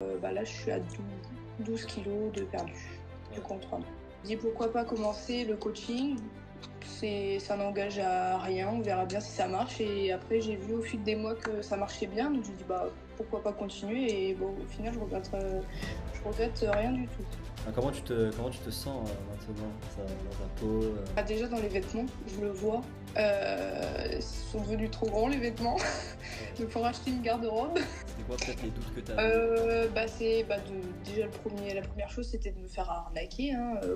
Là, je suis à 12 kilos de perdu, du contre. Je dis pourquoi pas commencer le coaching. Ça n'engage à rien, on verra bien si ça marche. Et après, j'ai vu au fil des mois que ça marchait bien, donc je dis pourquoi pas continuer. Et bon, au final, je regrette rien du tout. Comment tu te sens maintenant dans ta peau Déjà dans les vêtements, je le vois. Ils sont devenus trop grands les vêtements. Il faut racheter une garde-robe. C'était quoi peut-être les doutes que tu avais Déjà la première chose c'était de me faire arnaquer,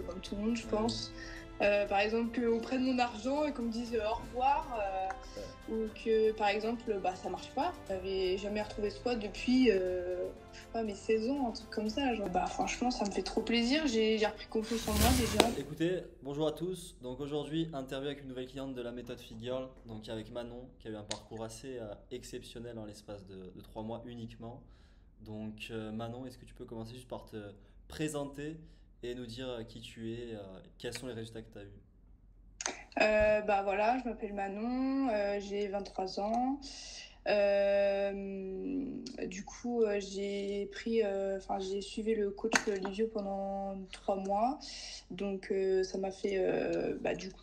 comme tout le monde je pense. Par exemple qu'on prenne mon argent et qu'on me dise au revoir, ou que par exemple ça marche pas. J'avais jamais retrouvé ce poids depuis je sais pas mes 16 ans, un truc comme ça. Franchement ça me fait trop plaisir, j'ai repris confiance en moi déjà. Écoutez, bonjour à tous. Donc aujourd'hui, interview avec une nouvelle cliente de la méthode Fit Girl, donc avec Manon, qui a eu un parcours assez exceptionnel en l'espace de 3 mois uniquement. Donc Manon, est-ce que tu peux commencer juste par te présenter et nous dire qui tu es, quels sont les résultats que tu as eus? Je m'appelle Manon, j'ai 23 ans. Euh, j'ai suivi le coach Livio pendant 3 mois. Donc, ça m'a fait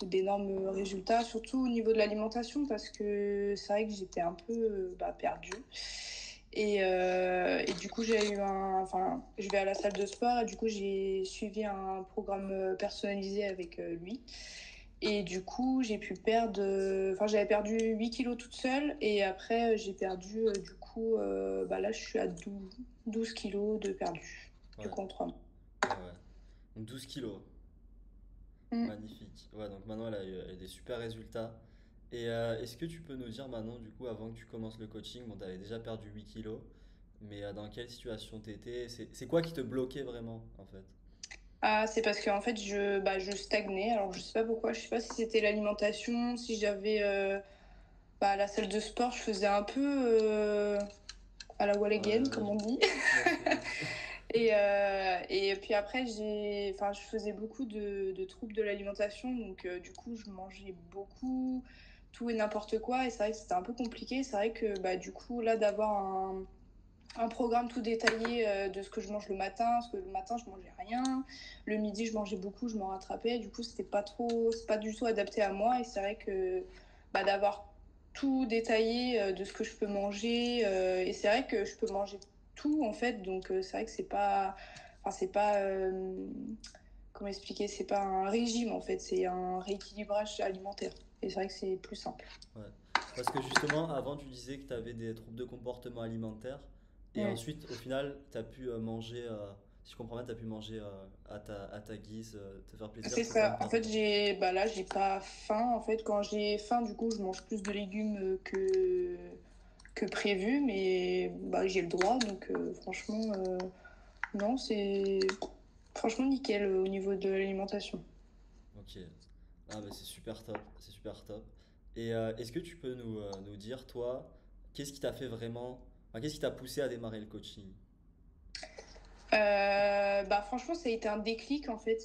d'énormes résultats, surtout au niveau de l'alimentation, parce que c'est vrai que j'étais un peu perdue. Et du coup, je vais à la salle de sport et du coup, j'ai suivi un programme personnalisé avec lui. Et du coup, j'avais perdu 8 kilos toute seule. Et après, j'ai perdu, là, je suis à 12 kilos de perdu, du Ouais, contre. ouais. Donc 12 kilos, Mm. magnifique. Ouais, donc Manon, elle a eu des super résultats. Et est-ce que tu peux nous dire, Manon, du coup, avant que tu commences le coaching, bon, tu avais déjà perdu 8 kilos, mais dans quelle situation tu étais? C'est quoi qui te bloquait vraiment, en fait? Ah, c'est parce qu'en fait, je stagnais. Alors, je sais pas pourquoi. Je sais pas si c'était l'alimentation, si j'avais... à la salle de sport, je faisais un peu à la wall Ouais, again, ouais, comme on dit. je vois ce que tu dis. Et puis après, je faisais beaucoup de troubles de l'alimentation, donc du coup, je mangeais beaucoup, tout et n'importe quoi, et c'est vrai que c'était un peu compliqué. C'est vrai que du coup, là, d'avoir un programme tout détaillé de ce que je mange le matin, parce que le matin, je mangeais rien, le midi, je mangeais beaucoup, je m'en rattrapais, du coup, c'est pas du tout adapté à moi, et c'est vrai que d'avoir tout détaillé de ce que je peux manger, et c'est vrai que je peux manger tout en fait, donc c'est vrai que c'est pas, comment expliquer, c'est pas un régime en fait, c'est un rééquilibrage alimentaire, et c'est vrai que c'est plus simple. Ouais. Parce que justement, avant, tu disais que tu avais des troubles de comportement alimentaire, et Mm. ensuite, au final, tu as pu manger, si je comprends bien, tu as pu manger à ta guise, te faire plaisir, C'est c'est ça, ça. pas En fait, vraiment. j'ai pas faim. En fait, quand j'ai faim, du coup, je mange plus de légumes que prévu, mais j'ai le droit. Donc, franchement, non, c'est franchement nickel au niveau de l'alimentation. Ok. Ah, bah, c'est super top, c'est super top. Et est-ce que tu peux nous dire, toi, qu'est-ce qui t'a fait vraiment, enfin, qu'est-ce qui t'a poussé à démarrer le coaching? Franchement, ça a été un déclic. En fait,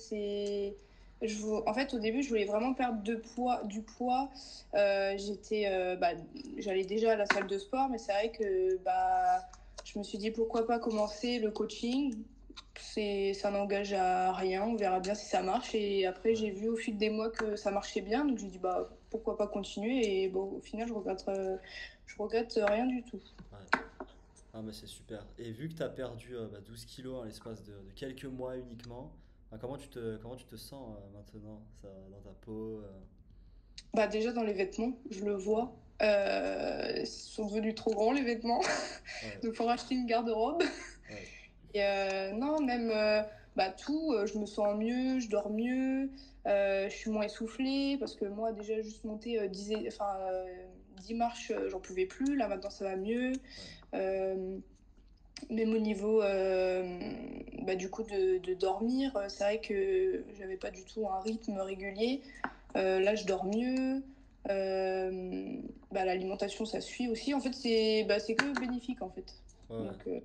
en fait, au début, je voulais vraiment perdre du poids. J'allais déjà à la salle de sport, mais c'est vrai que je me suis dit pourquoi pas commencer le coaching. Ça n'engage à rien. On verra bien si ça marche. Et après, Ouais, j'ai vu au fil des mois que ça marchait bien, donc j'ai dit pourquoi pas continuer. Et bon, au final, je regrette rien du tout. ouais. Ah, mais c'est super. Et vu que tu as perdu 12 kilos en l'espace de quelques mois uniquement, comment tu te sens maintenant dans ta peau Déjà dans les vêtements, je le vois. Ils sont devenus trop grands les vêtements. Ouais, Donc faut racheter une garde-robe. ouais, Et non, même tout, je me sens mieux, je dors mieux, je suis moins essoufflée parce que moi déjà juste monter 10 marches, j'en pouvais plus. Là maintenant ça va mieux. ouais, Euh, Même au niveau du coup de dormir, c'est vrai que j'avais pas du tout un rythme régulier. Là, je dors mieux. L'alimentation, ça suit aussi. En fait, c'est que bénéfique, en fait. ouais, ouais. Donc,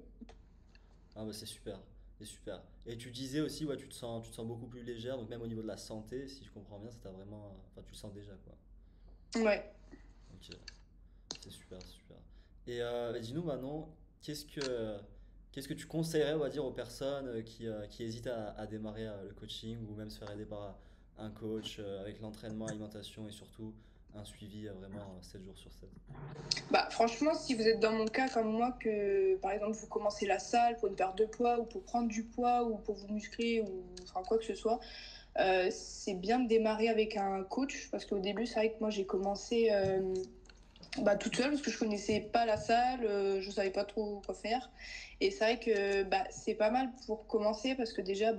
Ah, bah, c'est super, c'est super. Et tu disais aussi, ouais, tu te sens beaucoup plus légère, donc même au niveau de la santé, si je comprends bien, ça t'a vraiment, enfin, tu le sens déjà, quoi. ouais. Ok, c'est super, c'est super. Et dis-nous maintenant, qu'est-ce que, Qu'est-ce que tu conseillerais, on va dire, aux personnes qui hésitent à démarrer le coaching ou même se faire aider par un coach avec l'entraînement, l'alimentation et surtout un suivi vraiment 7 jours sur 7. Bah, franchement, si vous êtes dans mon cas comme moi, que par exemple vous commencez la salle pour une perte de poids ou pour prendre du poids ou pour vous muscler ou enfin quoi que ce soit, c'est bien de démarrer avec un coach parce qu'au début, c'est vrai que moi j'ai commencé toute seule parce que je connaissais pas la salle, je savais pas trop quoi faire. Et c'est vrai que c'est pas mal pour commencer parce que déjà,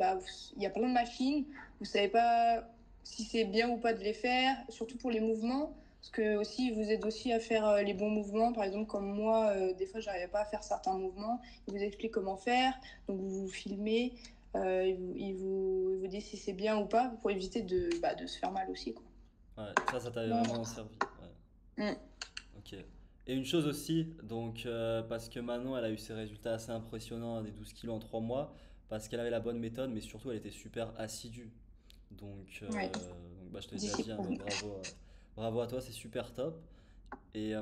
il y a plein de machines, vous savez pas si c'est bien ou pas de les faire, surtout pour les mouvements. Parce que aussi, ils vous aident aussi à faire les bons mouvements. Par exemple, comme moi, des fois, j'arrivais pas à faire certains mouvements. Ils vous expliquent comment faire. Donc, vous vous filmez. Ils vous disent si c'est bien ou pas pour éviter de se faire mal aussi, quoi. Ouais, ça t'avait Non. vraiment servi. Ouais. Mm. Ok. Et une chose aussi, donc parce que Manon, elle a eu ses résultats assez impressionnants, des 12 kilos en 3 mois, parce qu'elle avait la bonne méthode, mais surtout elle était super assidue. Ouais. Je te l'ai déjà dit, hein, mais Discipline. bravo à toi, c'est super top. Et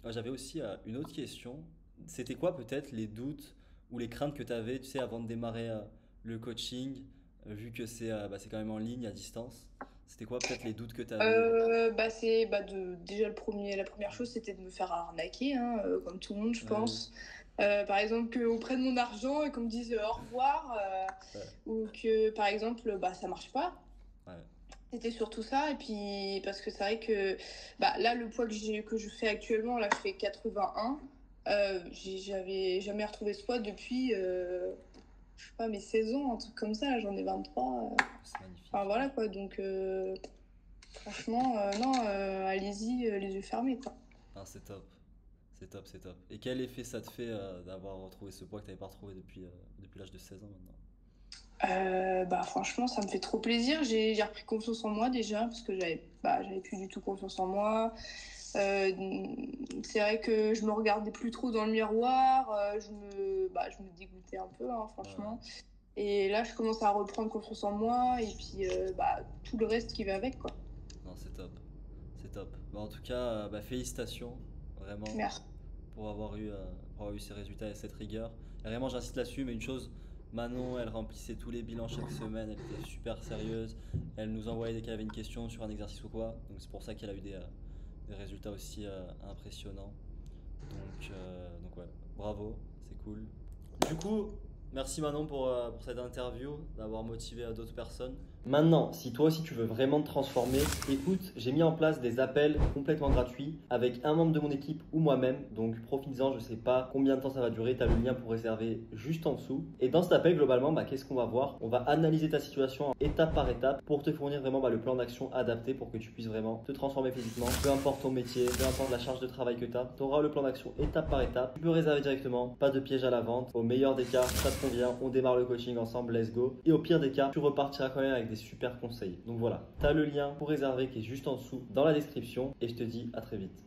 moi, j'avais aussi une autre question. C'était quoi peut-être les doutes ou les craintes que tu avais, tu sais, avant de démarrer le coaching, vu que c'est quand même en ligne, à distance. C'était quoi peut-être les doutes que tu avais? Déjà la première chose c'était de me faire arnaquer, hein, comme tout le monde je Ouais, pense. Par exemple qu'on prenne mon argent et qu'on me dise au revoir, ouais, ou que par exemple ça marche pas. ouais, C'était surtout ça. Et puis parce que c'est vrai que là le poids que je fais actuellement, là je fais 81. J'avais jamais retrouvé ce poids depuis je sais pas, mes 16 ans, un truc comme ça. Là j'en ai 23. c'est Enfin magnifique. Ouais. voilà quoi, donc franchement, non, allez-y, les yeux fermés, quoi. Ah, c'est top, c'est top, c'est top. Et quel effet ça te fait d'avoir retrouvé ce poids que tu n'avais pas retrouvé depuis l'âge de 16 ans maintenant? Franchement, ça me fait trop plaisir. J'ai repris confiance en moi déjà, parce que j'avais plus du tout confiance en moi. Euh, c'est vrai que je me regardais plus trop dans le miroir, je me dégoûtais un peu, hein, Ouais, franchement. Et là, je commence à reprendre confiance en moi, et puis tout le reste qui va avec, quoi. non, c'est top, c'est top. Bah, en tout cas, félicitations, vraiment, Merci. pour avoir eu ces résultats et cette rigueur. Et vraiment, j'insiste là-dessus, mais une chose, Manon, elle remplissait tous les bilans chaque semaine, elle était super sérieuse, elle nous envoyait dès qu'elle avait une question sur un exercice ou quoi, donc c'est pour ça qu'elle a eu des résultats aussi impressionnants. Donc ouais, bravo, c'est cool. Du coup, merci Manon pour cette interview, d'avoir motivé d'autres personnes. Maintenant, si toi aussi tu veux vraiment te transformer, écoute, j'ai mis en place des appels complètement gratuits avec un membre de mon équipe ou moi-même. Donc profites-en, je sais pas combien de temps ça va durer, tu as le lien pour réserver juste en dessous. Et dans cet appel, globalement, qu'est-ce qu'on va voir? On va analyser ta situation étape par étape pour te fournir vraiment le plan d'action adapté pour que tu puisses vraiment te transformer physiquement. Peu importe ton métier, peu importe la charge de travail que tu as, tu auras le plan d'action étape par étape. Tu peux réserver directement, pas de piège à la vente. Au meilleur des cas, ça te convient, on démarre le coaching ensemble, let's go. Et au pire des cas, tu repartiras quand même avec des super conseils. Donc voilà, tu as le lien pour réserver qui est juste en dessous dans la description et je te dis à très vite.